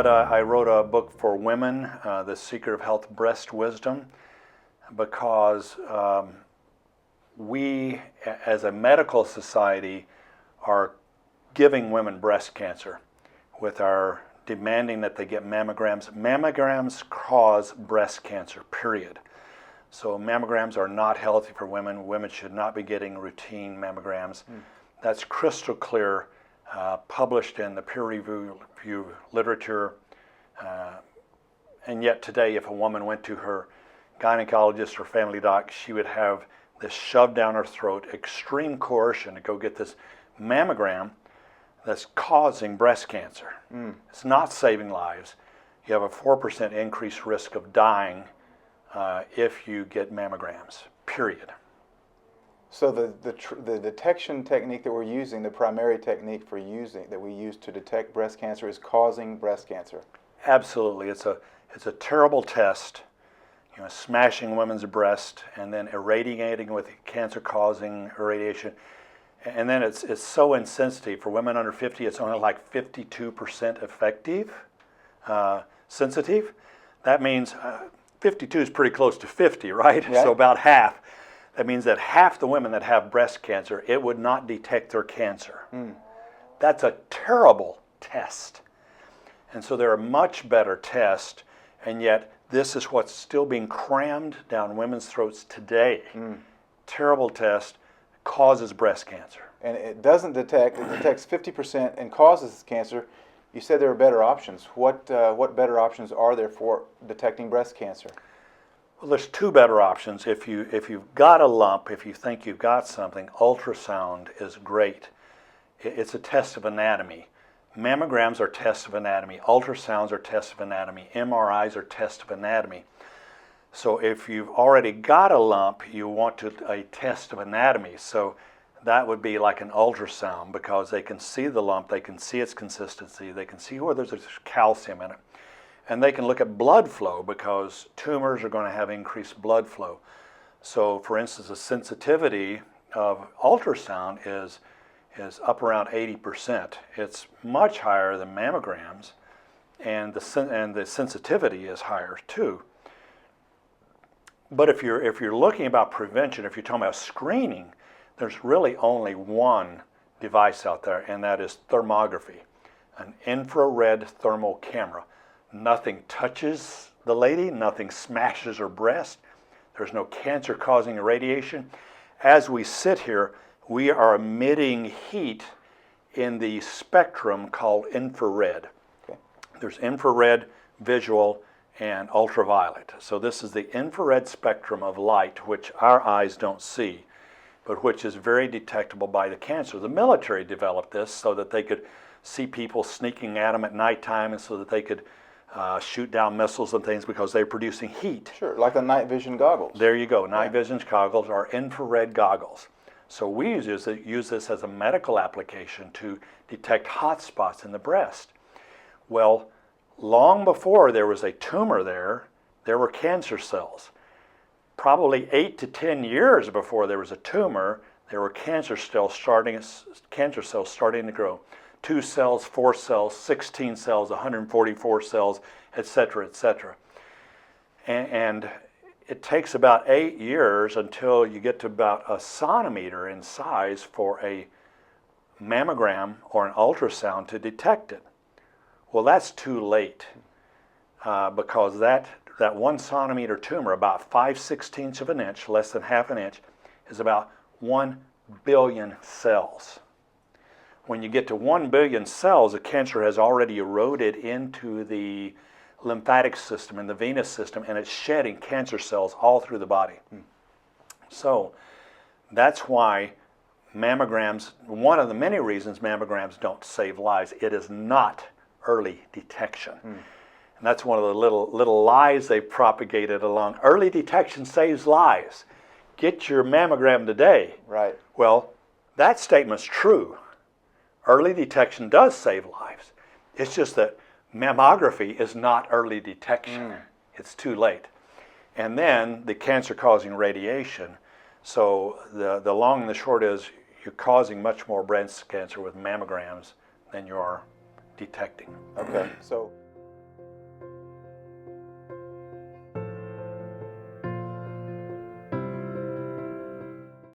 what I wrote a book for women, The Secret of Health Breast Wisdom, because we as a medical society are giving women breast cancer with our demanding that they get mammograms. Mammograms cause breast cancer, period. So mammograms are not healthy for women. Women should not be getting routine mammograms. That's crystal clear, published in the peer-reviewed literature. And yet today, if a woman went to her gynecologist or family doc, she would have this shoved down her throat, extreme coercion to go get this mammogram that's causing breast cancer. It's not saving lives. You have a 4% increased risk of dying if you get mammograms, period. So the detection technique that we're using, the primary technique that we use to detect breast cancer, is causing breast cancer. Absolutely. It's a terrible test, smashing a woman's breast and then irradiating with cancer-causing irradiation. And then it's so insensitive. For women under 50, it's only like 52% effective, sensitive. That means 52 is pretty close to 50, right? Yeah. So about half. That means that half the women that have breast cancer, it would not detect their cancer. That's a terrible test. And so there are much better tests, and yet this is what's still being crammed down women's throats today. Terrible test, causes breast cancer. And it doesn't detect, it detects 50% and causes cancer. You said there are better options. What better options are there for detecting breast cancer? Well, there's two better options. If you've got a lump, if you think you've got something, ultrasound is great. It's a test of anatomy. Mammograms are tests of anatomy. Ultrasounds are tests of anatomy. MRIs are tests of anatomy. So if you've already got a lump, you want a test of anatomy. So that would be like an ultrasound, because they can see the lump, they can see its consistency, they can see whether there's calcium in it. And they can look at blood flow, because tumors are going to have increased blood flow. So for instance, the sensitivity of ultrasound is up around 80%. It's much higher than mammograms, and the sensitivity is higher too. But if you're looking about prevention, if you're talking about screening, there's really only one device out there, and that is thermography, an infrared thermal camera. Nothing touches the lady, nothing smashes her breast. There's no cancer-causing irradiation. As we sit here, we are emitting heat in the spectrum called infrared. Okay. There's infrared, visual, and ultraviolet. So this is the infrared spectrum of light, which our eyes don't see, but which is very detectable by the cancer. The military developed this so that they could see people sneaking at them at nighttime, and so that they could shoot down missiles and things, because they're producing heat. Sure, like the night vision goggles. There you go. Night vision goggles are infrared goggles. So we use this as a medical application to detect hot spots in the breast. Well, long before there was a tumor there were cancer cells. Probably 8 to 10 years before there was a tumor, there were cancer cells starting to grow. 2 cells, 4 cells, 16 cells, 144 cells, etc., etc. And it takes about 8 years until you get to about a centimeter in size for a mammogram or an ultrasound to detect it. Well, that's too late, because that 1 centimeter tumor, about 5/16 of an inch, less than half an inch, is about 1 billion cells. When you get to 1 billion cells, the cancer has already eroded into the lymphatic system and the venous system, and it's shedding cancer cells all through the body. So that's why mammograms, one of the many reasons mammograms don't save lives, it is not early detection. And that's one of the little lies they propagated along. Early detection saves lives. Get your mammogram today. Right. Well, that statement's true. Early detection does save lives. It's just that mammography is not early detection. It's too late. And then the cancer-causing radiation. So the long and the short is, you're causing much more breast cancer with mammograms than you are detecting. Okay, so